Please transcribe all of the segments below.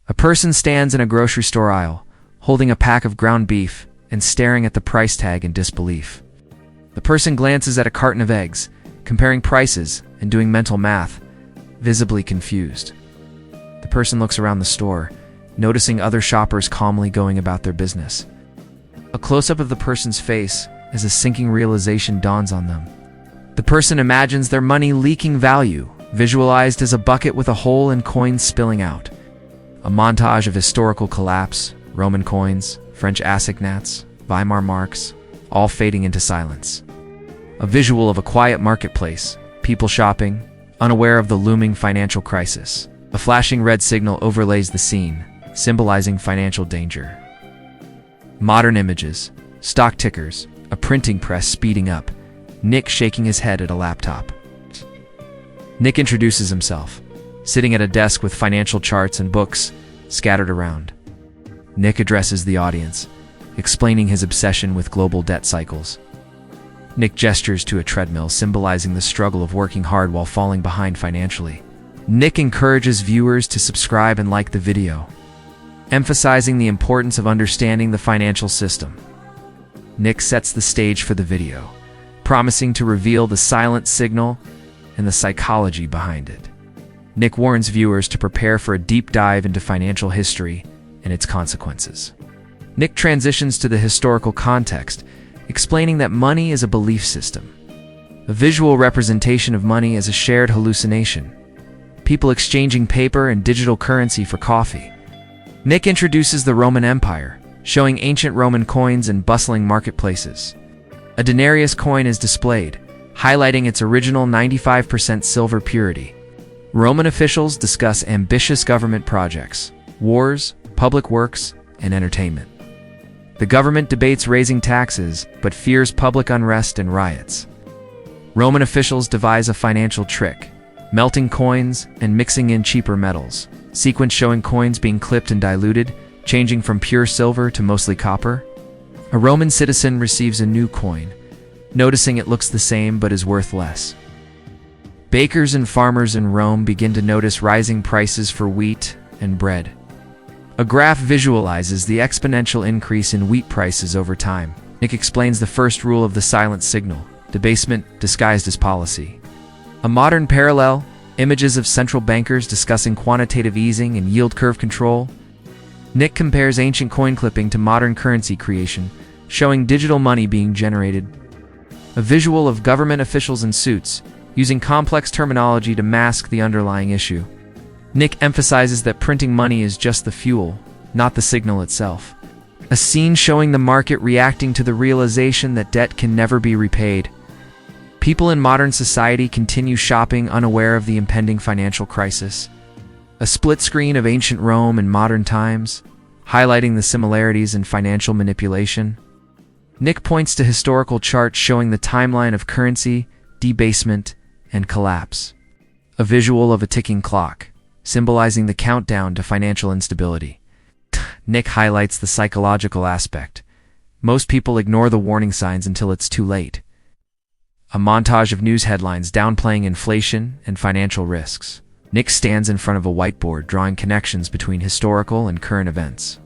A person stands in a grocery store aisle, holding a pack of ground beef and staring at the price tag in disbelief. The person glances at a carton of eggs, comparing prices and doing mental math, visibly confused. The person looks around the store, noticing other shoppers calmly going about their business. A close-up of the person's face as a sinking realization dawns on them. The person imagines their money leaking value, visualized as a bucket with a hole and coins spilling out. A montage of historical collapse, Roman coins, French assignats, Weimar marks, all fading into silence. A visual of a quiet marketplace, people shopping, unaware of the looming financial crisis. A flashing red signal overlays the scene, symbolizing financial danger. Modern images, stock tickers, a printing press speeding up, Nick shaking his head at a laptop. Nick introduces himself, sitting at a desk with financial charts and books scattered around. Nick addresses the audience, explaining his obsession with global debt cycles. Nick gestures to a treadmill, symbolizing the struggle of working hard while falling behind financially. Nick encourages viewers to subscribe and like the video, emphasizing the importance of understanding the financial system. Nick sets the stage for the video, promising to reveal the silent signal and the psychology behind it. Nick warns viewers to prepare for a deep dive into financial history and its consequences. Nick transitions to the historical context, explaining that money is a belief system, a visual representation of money as a shared hallucination, people exchanging paper and digital currency for coffee. Nick introduces the Roman Empire, showing ancient Roman coins and bustling marketplaces. A denarius coin is displayed, highlighting its original 95% silver purity. Roman officials discuss ambitious government projects, wars, public works, and entertainment. The government debates raising taxes, but fears public unrest and riots. Roman officials devise a financial trick, melting coins and mixing in cheaper metals, sequence showing coins being clipped and diluted, changing from pure silver to mostly copper. A Roman citizen receives a new coin, noticing it looks the same but is worth less. Bakers and farmers in Rome begin to notice rising prices for wheat and bread. A graph visualizes the exponential increase in wheat prices over time. Nick explains the first rule of the silent signal, debasement disguised as policy. A modern parallel, images of central bankers discussing quantitative easing and yield curve control. Nick compares ancient coin clipping to modern currency creation, showing digital money being generated. A visual of government officials in suits, using complex terminology to mask the underlying issue. Nick emphasizes that printing money is just the fuel, not the signal itself. A scene showing the market reacting to the realization that debt can never be repaid. People in modern society continue shopping unaware of the impending financial crisis. A split screen of ancient Rome and modern times, highlighting the similarities in financial manipulation. Nick points to historical charts showing the timeline of currency, debasement, and collapse. A visual of a ticking clock, symbolizing the countdown to financial instability. Nick highlights the psychological aspect. Most people ignore the warning signs until it's too late. A montage of news headlines downplaying inflation and financial risks. Nick stands in front of a whiteboard drawing connections between historical and current events.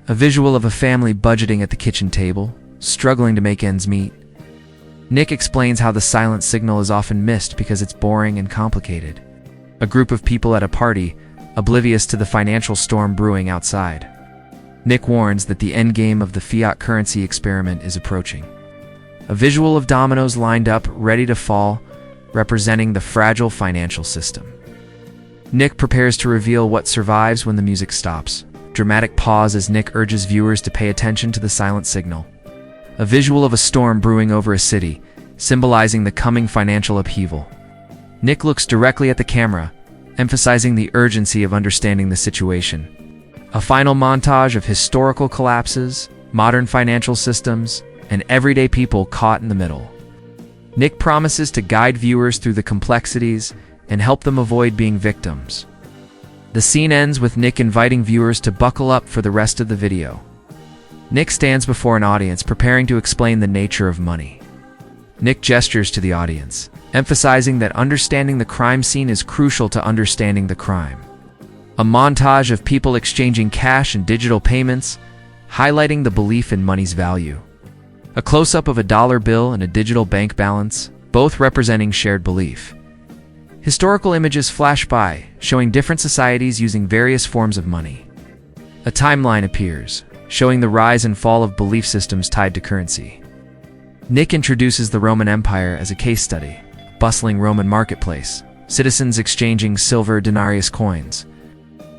A visual of a family budgeting at the kitchen table, struggling to make ends meet. Nick explains how the silent signal is often missed because it's boring and complicated. A group of people at a party, oblivious to the financial storm brewing outside. Nick warns that the endgame of the fiat currency experiment is approaching. A visual of dominoes lined up, ready to fall, representing the fragile financial system. Nick prepares to reveal what survives when the music stops. Dramatic pause as Nick urges viewers to pay attention to the silent signal. A visual of a storm brewing over a city, symbolizing the coming financial upheaval. Nick looks directly at the camera, emphasizing the urgency of understanding the situation. A final montage of historical collapses, modern financial systems, and everyday people caught in the middle. Nick promises to guide viewers through the complexities and help them avoid being victims. The scene ends with Nick inviting viewers to buckle up for the rest of the video. Nick stands before an audience preparing to explain the nature of money. Nick gestures to the audience, emphasizing that understanding the crime scene is crucial to understanding the crime. A montage of people exchanging cash and digital payments, highlighting the belief in money's value. A close-up of a dollar bill and a digital bank balance, both representing shared belief. Historical images flash by, showing different societies using various forms of money. A timeline appears, showing the rise and fall of belief systems tied to currency. Nick introduces the Roman Empire as a case study. Bustling Roman marketplace, citizens exchanging silver denarius coins.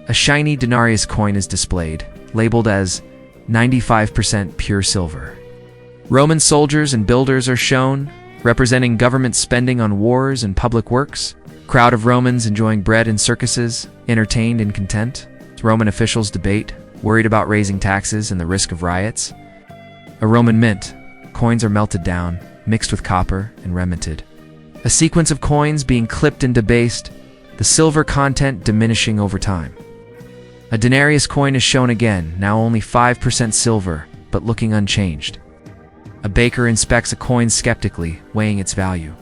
A shiny denarius coin is displayed, labeled as 95% pure silver. Roman soldiers and builders are shown, representing government spending on wars and public works. Crowd of Romans enjoying bread and circuses, entertained and content. Roman officials debate, worried about raising taxes and the risk of riots. A Roman mint. Coins are melted down, mixed with copper, and reminted. A sequence of coins being clipped and debased, the silver content diminishing over time. A denarius coin is shown again, now only 5% silver, but looking unchanged. A baker inspects a coin skeptically, weighing its value.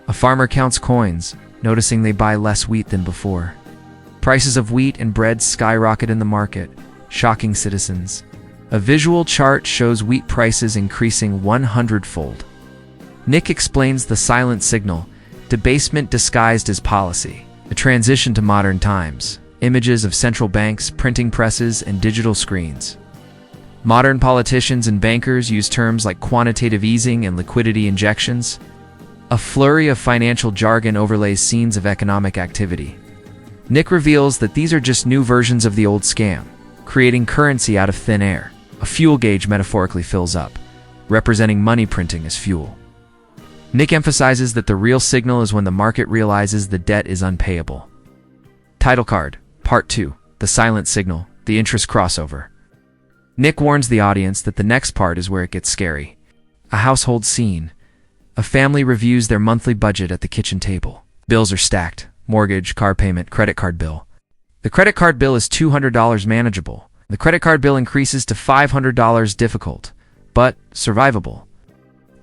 A farmer counts coins, noticing they buy less wheat than before. Prices of wheat and bread skyrocket in the market, shocking citizens. A visual chart shows wheat prices increasing 100-fold. Nick explains the silent signal, debasement disguised as policy. A transition to modern times. Images of central banks, printing presses, and digital screens. Modern politicians and bankers use terms like quantitative easing and liquidity injections. A flurry of financial jargon overlays scenes of economic activity. Nick reveals that these are just new versions of the old scam, creating currency out of thin air. A fuel gauge metaphorically fills up, representing money printing as fuel. Nick emphasizes that the real signal is when the market realizes the debt is unpayable. Title card, Part 2, The Silent Signal, The Interest Crossover. Nick warns the audience that the next part is where it gets scary. A household scene. A family reviews their monthly budget at the kitchen table. Bills are stacked. Mortgage, car payment, credit card bill. The credit card bill is $200 manageable. The credit card bill increases to $500 difficult, but survivable.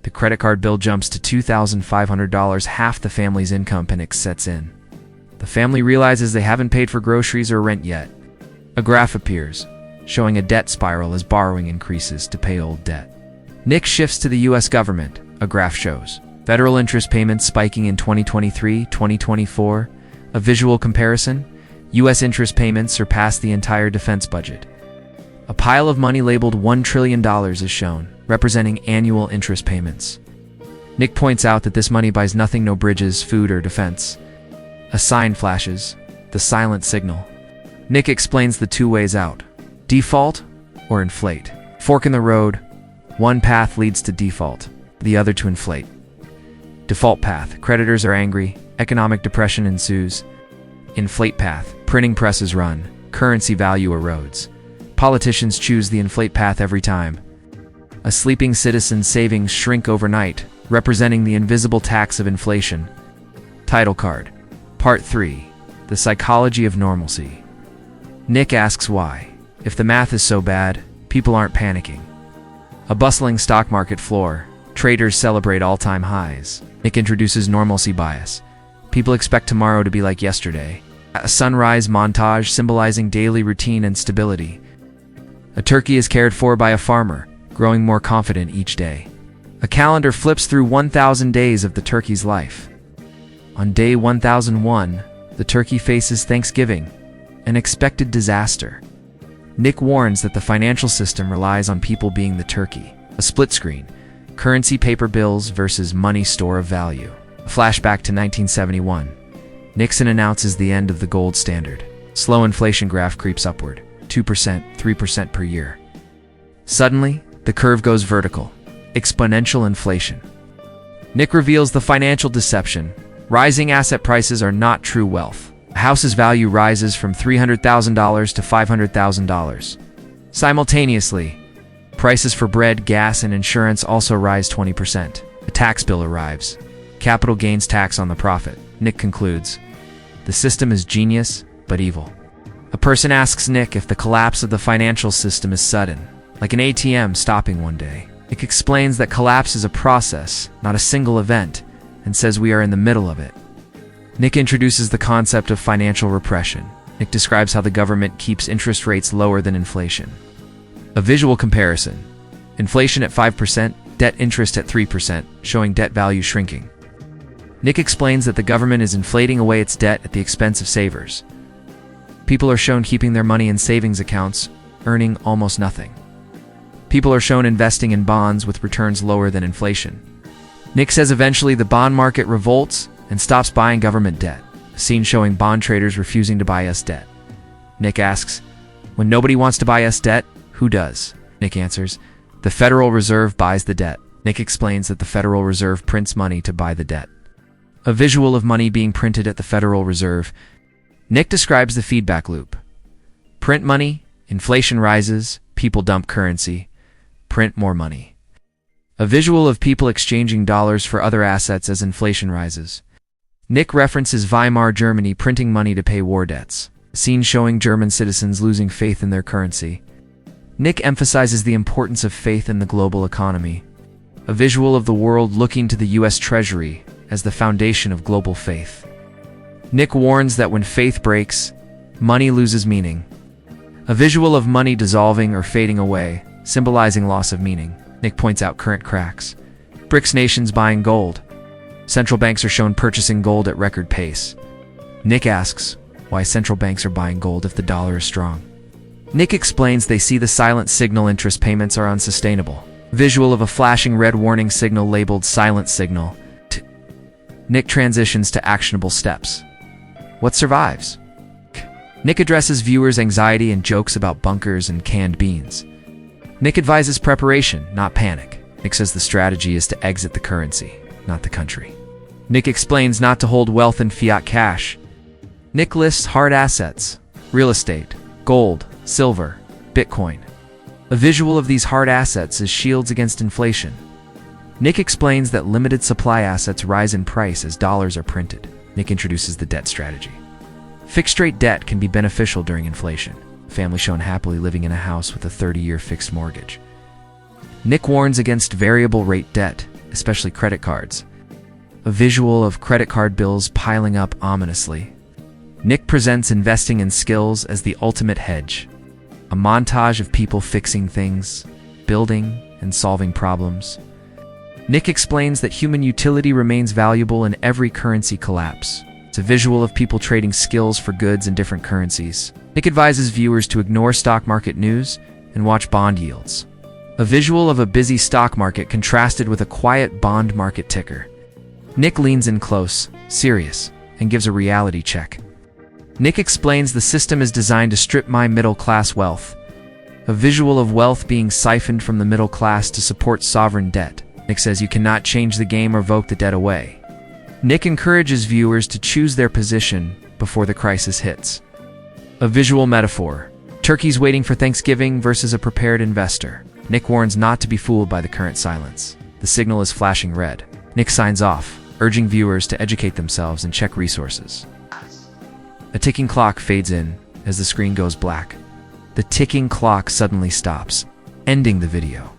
The credit card bill jumps to $2,500, half the family's income. Panic sets in. The family realizes they haven't paid for groceries or rent yet. A graph appears, showing a debt spiral as borrowing increases to pay old debt. Nick shifts to the U.S. government. A graph shows federal interest payments spiking in 2023-2024. A visual comparison. U.S. interest payments surpass the entire defense budget. A pile of money labeled $1 trillion is shown, representing annual interest payments. Nick points out that this money buys nothing: no bridges, food, or defense. A sign flashes, the silent signal. Nick explains the two ways out: default or inflate. Fork in the road. One path leads to default, the other to inflate. Default path, creditors are angry, economic depression ensues. Inflate path, printing presses run, currency value erodes. Politicians choose the inflate path every time. A sleeping citizen's savings shrink overnight, representing the invisible tax of inflation. Title card, Part 3, The Psychology of Normalcy. Nick asks why, if the math is so bad, people aren't panicking. A bustling stock market floor. Traders celebrate all-time highs. Nick introduces normalcy bias. People expect tomorrow to be like yesterday. A sunrise montage symbolizing daily routine and stability. A turkey is cared for by a farmer, growing more confident each day. A calendar flips through 1,000 days of the turkey's life. On day 1001, the turkey faces Thanksgiving, an expected disaster. Nick warns that the financial system relies on people being the turkey. A split screen. Currency paper bills versus money store of value. A flashback to 1971. Nixon announces the end of the gold standard. Slow inflation graph creeps upward. 2%, 3% per year. Suddenly, the curve goes vertical. Exponential inflation. Nick reveals the financial deception. Rising asset prices are not true wealth. A house's value rises from $300,000 to $500,000. Simultaneously, prices for bread, gas, and insurance also rise 20%. A tax bill arrives. Capital gains tax on the profit. Nick concludes, the system is genius, but evil. A person asks Nick if the collapse of the financial system is sudden, like an ATM stopping one day. Nick explains that collapse is a process, not a single event, and says we are in the middle of it. Nick introduces the concept of financial repression. Nick describes how the government keeps interest rates lower than inflation. A visual comparison. Inflation at 5%, debt interest at 3%, showing debt value shrinking. Nick explains that the government is inflating away its debt at the expense of savers. People are shown keeping their money in savings accounts, earning almost nothing. People are shown investing in bonds with returns lower than inflation. Nick says eventually the bond market revolts and stops buying government debt, a scene showing bond traders refusing to buy us debt. Nick asks, when nobody wants to buy us debt, who does? Nick answers, the Federal Reserve buys the debt. Nick explains that the Federal Reserve prints money to buy the debt. A visual of money being printed at the Federal Reserve. Nick describes the feedback loop. Print money, inflation rises, people dump currency, print more money. A visual of people exchanging dollars for other assets as inflation rises. Nick references Weimar Germany printing money to pay war debts, a scene showing German citizens losing faith in their currency. Nick emphasizes the importance of faith in the global economy. A visual of the world looking to the U.S. Treasury as the foundation of global faith. Nick warns that when faith breaks, money loses meaning. A visual of money dissolving or fading away, symbolizing loss of meaning. Nick points out current cracks. BRICS nations buying gold. Central banks are shown purchasing gold at record pace. Nick asks why central banks are buying gold if the dollar is strong. Nick explains they see the silent signal interest payments are unsustainable. Visual of a flashing red warning signal labeled silent signal. Nick transitions to actionable steps. What survives? Nick addresses viewers' anxiety and jokes about bunkers and canned beans. Nick advises preparation, not panic. Nick says the strategy is to exit the currency, not the country. Nick explains not to hold wealth in fiat cash. Nick lists hard assets, real estate, gold, silver, Bitcoin. A visual of these hard assets is shields against inflation. Nick explains that limited supply assets rise in price as dollars are printed. Nick introduces the debt strategy. Fixed-rate debt can be beneficial during inflation. A family shown happily living in a house with a 30-year fixed mortgage. Nick warns against variable-rate debt, especially credit cards. A visual of credit card bills piling up ominously. Nick presents investing in skills as the ultimate hedge. A montage of people fixing things, building, and solving problems. Nick explains that human utility remains valuable in every currency collapse. It's a visual of people trading skills for goods in different currencies. Nick advises viewers to ignore stock market news and watch bond yields. A visual of a busy stock market contrasted with a quiet bond market ticker. Nick leans in close, serious, and gives a reality check. Nick explains the system is designed to strip my middle-class wealth. A visual of wealth being siphoned from the middle class to support sovereign debt. Nick says you cannot change the game or vote the debt away. Nick encourages viewers to choose their position before the crisis hits. A visual metaphor. Turkeys waiting for Thanksgiving versus a prepared investor. Nick warns not to be fooled by the current silence. The signal is flashing red. Nick signs off, urging viewers to educate themselves and check resources. A ticking clock fades in as the screen goes black. The ticking clock suddenly stops, ending the video.